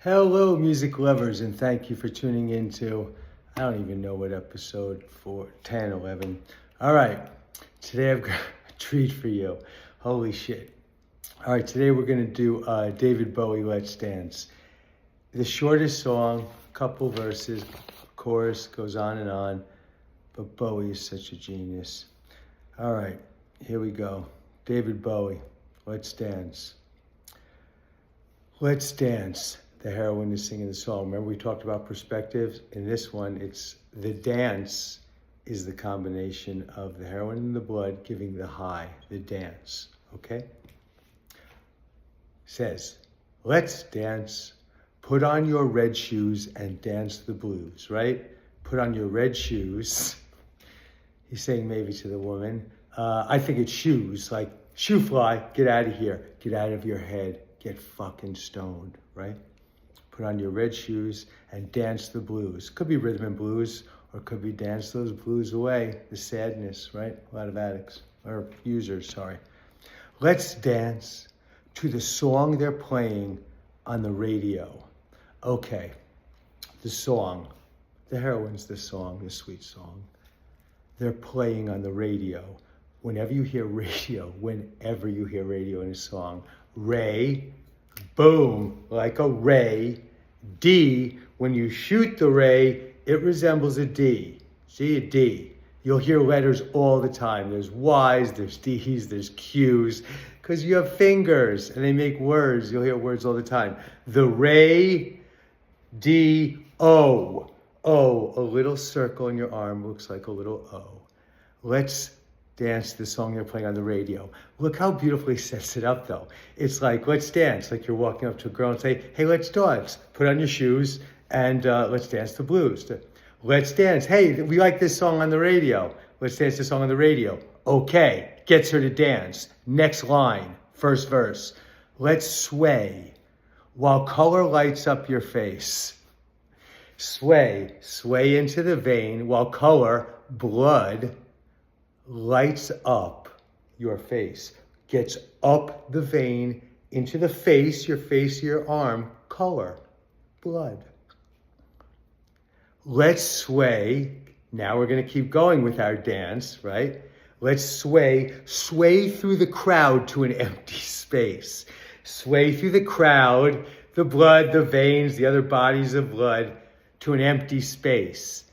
Hello, music lovers, and thank you for tuning in to, I don't even know what episode 4, 10, 11. All right, today I've got a treat for you. Holy shit. All right, today we're going to do David Bowie, Let's Dance. The shortest song, couple verses, chorus, goes on, but Bowie is such a genius. All right, here we go. David Bowie, Let's Dance. Let's dance. The heroine is singing the song. Remember we talked about perspectives? In this one, it's the dance is the combination of the heroin and the blood giving the high, the dance, okay? Says, let's dance, put on your red shoes and dance the blues, right? Put on your red shoes. He's saying maybe to the woman. I think it's shoes, like shoe fly, get out of here, get out of your head, get fucking stoned, right? Put on your red shoes and dance the blues. Could be rhythm and blues, or could be dance those blues away, the sadness, right? A lot of addicts, or users, sorry. Let's dance to the song they're playing on the radio. Okay, the song, the heroine's the song, the sweet song. They're playing on the radio. Whenever you hear radio in a song, ray, boom, like a ray. D, when you shoot the ray, it resembles a D. See, a D. You'll hear letters all the time. There's Y's, there's D's, there's Q's, because you have fingers and they make words. You'll hear words all the time. The ray, D, O. O, a little circle in your arm looks like a little O. Let's dance the song they're playing on the radio. Look how beautifully he sets it up though. It's like, let's dance, like you're walking up to a girl and say, hey, let's dance. Put on your shoes and let's dance the blues. Let's dance. Hey, we like this song on the radio. Let's dance this song on the radio. Okay, gets her to dance. Next line, first verse. Let's sway while color lights up your face. Sway into the vein while color, blood, lights up your face, gets up the vein into the face, your arm, color, blood. Let's sway. Now we're going to keep going with our dance, right? Let's sway through the crowd to an empty space. Sway through the crowd, the blood, the veins, the other bodies of blood to an empty space.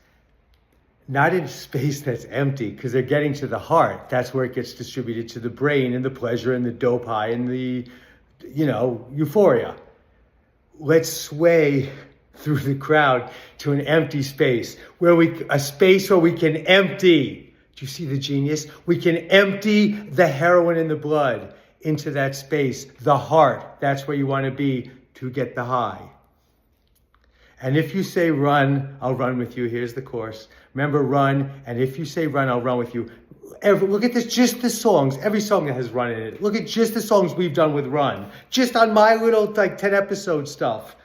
Not in space that's empty, because they're getting to the heart. That's where it gets distributed to the brain and the pleasure and the dope high and the, euphoria. Let's sway through the crowd to an empty space, a space where we can empty. Do you see the genius? We can empty the heroin and the blood into that space, the heart. That's where you want to be to get the high. And if you say run, I'll run with you. Here's the course. Remember, run. And if you say run, I'll run with you. Look at this, just the songs. Every song that has run in it. Look at just the songs we've done with run. Just on my little 10 episode stuff.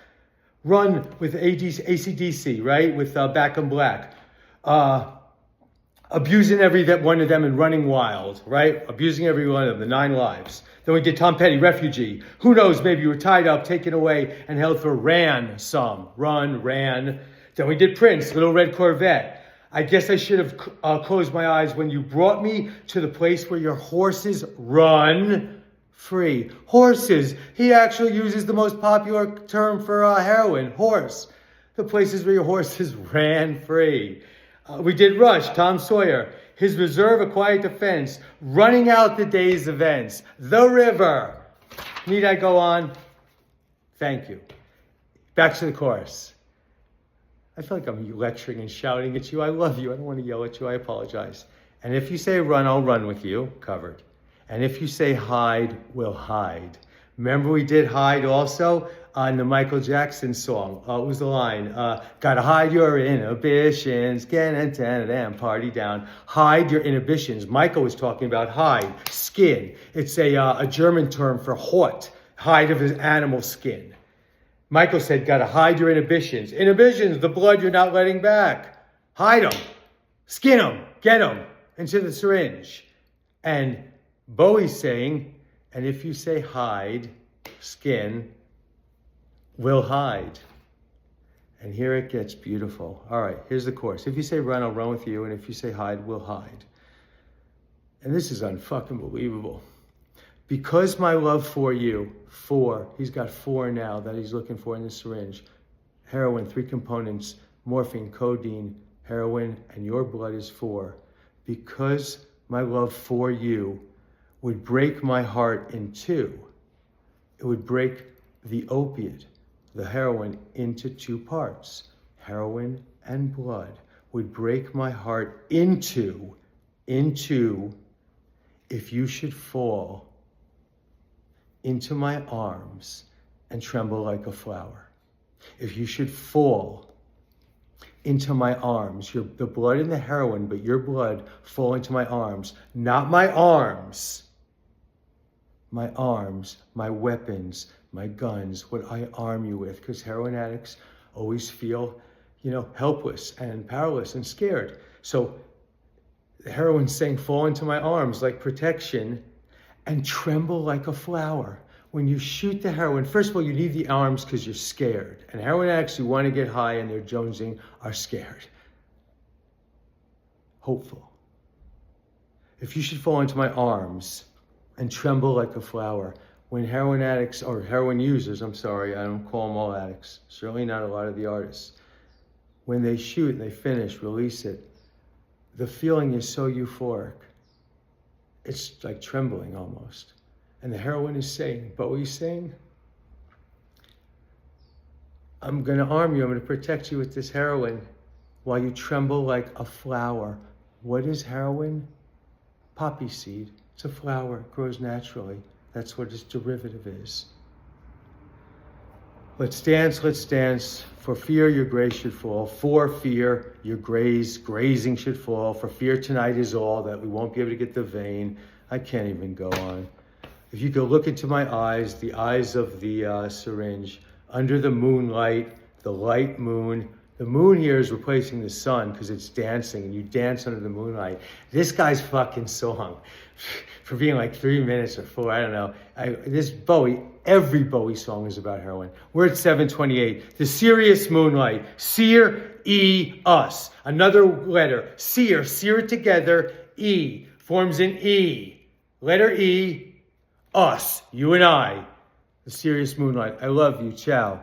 Run with AC/DC, right? With Back in Black. Abusing every one of them and Running Wild, right? Abusing every one of them, the 9 lives. Then we did Tom Petty, Refugee. Who knows, maybe you were tied up, taken away, and held for ran. Then we did Prince, Little Red Corvette. I guess I should have closed my eyes when you brought me to the place where your horses run free. Horses. He actually uses the most popular term for heroin, horse. The places where your horses ran free. We did Rush, Tom Sawyer, His Reserve, A Quiet Defense, Running Out the Day's Events, The River. Need I go on? Thank you. Back to the chorus. I feel like I'm lecturing and shouting at you. I love you. I don't want to yell at you. I apologize. And if you say run, I'll run with you. Covered. And if you say hide, we'll hide. Remember we did hide also on the Michael Jackson song. What was the line? Gotta hide your inhibitions, get and party down. Hide your inhibitions. Michael was talking about hide, skin. It's a German term for Haut, hide of his animal skin. Michael said, gotta hide your inhibitions. Inhibitions, the blood you're not letting back. Hide them, skin them, get them into the syringe. And Bowie's saying, and if you say hide, skin, will hide. And here it gets beautiful. All right, here's the chorus. If you say run, I'll run with you. And if you say hide, we'll hide. And this is unfucking believable. Because my love for you, he's got 4 now that he's looking for in the syringe. Heroin, 3 components, morphine, codeine, heroin, and your blood is 4. Because my love for you would break my heart in 2. It would break the opiate, the heroin, into 2 parts. Heroin and blood would break my heart into if you should fall into my arms and tremble like a flower. If you should fall into my arms, the blood and the heroin, but your blood fall into my arms, not my arms, my weapons, my guns, what I arm you with, because heroin addicts always feel, helpless and powerless and scared. So the heroin's saying, fall into my arms like protection and tremble like a flower. When you shoot the heroin, first of all, you need the arms because you're scared. And heroin addicts who want to get high and they're jonesing are scared. Hopeful. If you should fall into my arms and tremble like a flower, when heroin addicts, or heroin users, I don't call them all addicts, certainly not a lot of the artists, when they shoot and they finish, release it, the feeling is so euphoric. It's like trembling almost. And the heroine is saying, Bowie's saying, I'm going to arm you, I'm going to protect you with this heroin while you tremble like a flower. What is heroin? Poppy seed. It's a flower, it grows naturally. That's what its derivative is. Let's dance, For fear your grace should fall. For fear your grazing should fall. For fear tonight is all, that we won't be able to get the vein. I can't even go on. If you could look into my eyes, the eyes of the syringe, under the moonlight, the light moon. The moon here is replacing the sun because it's dancing, and you dance under the moonlight. This guy's fucking song, for being like 3 minutes or 4, I don't know. Every Bowie song is about heroin. We're at 7:28. The serious moonlight, sear, us. Another letter, sear it together, E, forms an E. Letter E, us, you and I. The serious moonlight. I love you, ciao.